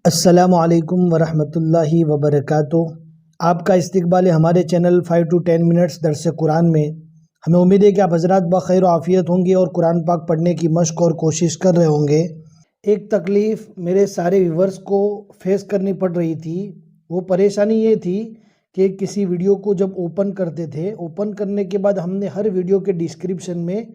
अस्सलामुअलैकुम वरहमतुल्लाहि वबरकातुह। आपका इस्तकबाल है हमारे चैनल 5 to 10 मिनट्स दर्स कुरान में। हमें उम्मीद है कि आप हजरात बखैर आफ़ियत होंगे और कुरान पाक पढ़ने की मश्क और कोशिश कर रहे होंगे। एक तकलीफ़ मेरे सारे व्यूवर्स को फेस करनी पड़ रही थी। वो परेशानी ये थी कि किसी वीडियो को जब ओपन करते थे, ओपन करने के बाद हमने हर वीडियो के डिस्क्रिप्शन में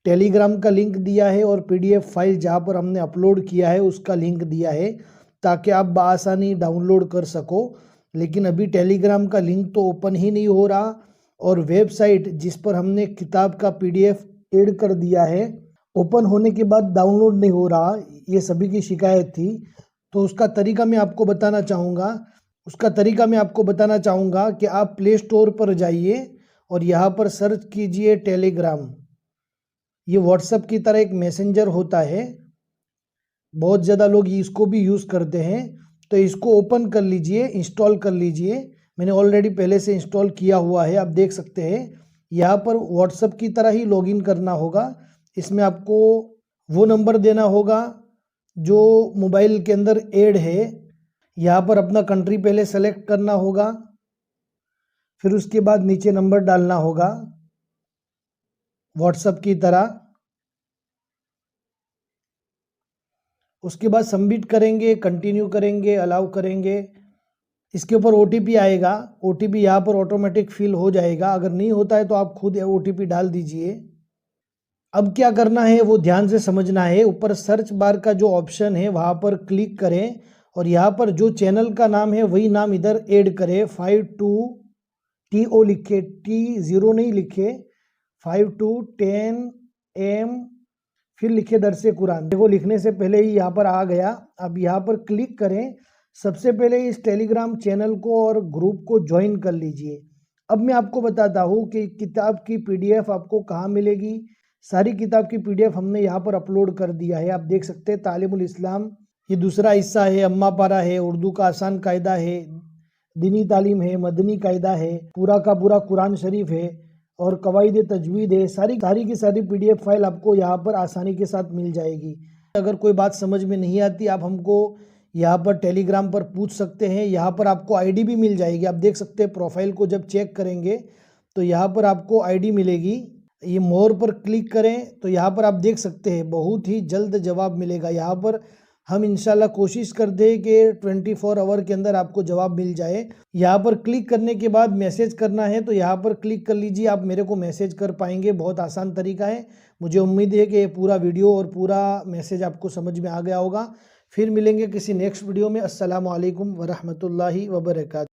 टेलीग्राम का लिंक दिया है और PDF फाइल जहाँ पर हमने अपलोड किया है उसका लिंक दिया है ताकि आप बआसानी डाउनलोड कर सको। लेकिन अभी टेलीग्राम का लिंक तो ओपन ही नहीं हो रहा और वेबसाइट जिस पर हमने किताब का PDF ऐड कर दिया है ओपन होने के बाद डाउनलोड नहीं हो रहा। ये सभी की शिकायत थी। तो उसका तरीका मैं आपको बताना चाहूँगा कि आप प्ले स्टोर पर जाइए और यहाँ पर सर्च कीजिए टेलीग्राम। ये व्हाट्सएप की तरह एक मैसेंजर होता है, बहुत ज़्यादा लोग इसको भी यूज़ करते हैं। तो इसको ओपन कर लीजिए, इंस्टॉल कर लीजिए। मैंने ऑलरेडी पहले से इंस्टॉल किया हुआ है, आप देख सकते हैं। यहाँ पर व्हाट्सएप की तरह ही लॉगिन करना होगा। इसमें आपको वो नंबर देना होगा जो मोबाइल के अंदर ऐड है। यहाँ पर अपना कंट्री पहले सेलेक्ट करना होगा, फिर उसके बाद नीचे नंबर डालना होगा व्हाट्सएप की तरह। उसके बाद सबमिट करेंगे, कंटिन्यू करेंगे, अलाउ करेंगे। इसके ऊपर OTP आएगा, OTP यहाँ पर ऑटोमेटिक फिल हो जाएगा। अगर नहीं होता है तो आप खुद OTP डाल दीजिए। अब क्या करना है वो ध्यान से समझना है। ऊपर सर्च बार का जो ऑप्शन है वहाँ पर क्लिक करें और यहाँ पर जो चैनल का नाम है वही नाम इधर ऐड करें। 52TO लिखे, T0 नहीं लिखे, 5210M फिर लिखे दरसे कुरान। देखो लिखने से पहले ही यहाँ पर आ गया। अब यहाँ पर क्लिक करें। सबसे पहले इस टेलीग्राम चैनल को और ग्रुप को ज्वाइन कर लीजिए। अब मैं आपको बताता हूँ कि किताब की PDF आपको कहाँ मिलेगी। सारी किताब की PDF हमने यहाँ पर अपलोड कर दिया है, आप देख सकते हैं। तालीमुल इस्लाम ये दूसरा हिस्सा है, अम्मा पारा है, उर्दू का आसान कायदा है, दीनी तालीम है, मदनी कायदा है, पूरा का पूरा कुरान शरीफ है और कवायद तजवीद है। सारी की सारी PDF फाइल आपको यहाँ पर आसानी के साथ मिल जाएगी। अगर कोई बात समझ में नहीं आती आप हमको यहाँ पर टेलीग्राम पर पूछ सकते हैं। यहाँ पर आपको ID भी मिल जाएगी, आप देख सकते हैं। प्रोफाइल को जब चेक करेंगे तो यहाँ पर आपको ID मिलेगी। ये मोर पर क्लिक करें तो यहाँ पर आप देख सकते हैं बहुत ही जल्द जवाब मिलेगा। यहाँ पर हम इंशाल्लाह कोशिश करते हैं कि 24 आवर के अंदर आपको जवाब मिल जाए। यहाँ पर क्लिक करने के बाद मैसेज करना है तो यहाँ पर क्लिक कर लीजिए, आप मेरे को मैसेज कर पाएंगे। बहुत आसान तरीका है। मुझे उम्मीद है कि ये पूरा वीडियो और पूरा मैसेज आपको समझ में आ गया होगा। फिर मिलेंगे किसी नेक्स्ट वीडियो में। अस्सलामु अलैकुम वरहमतुल्लाहि वबरकातुहू।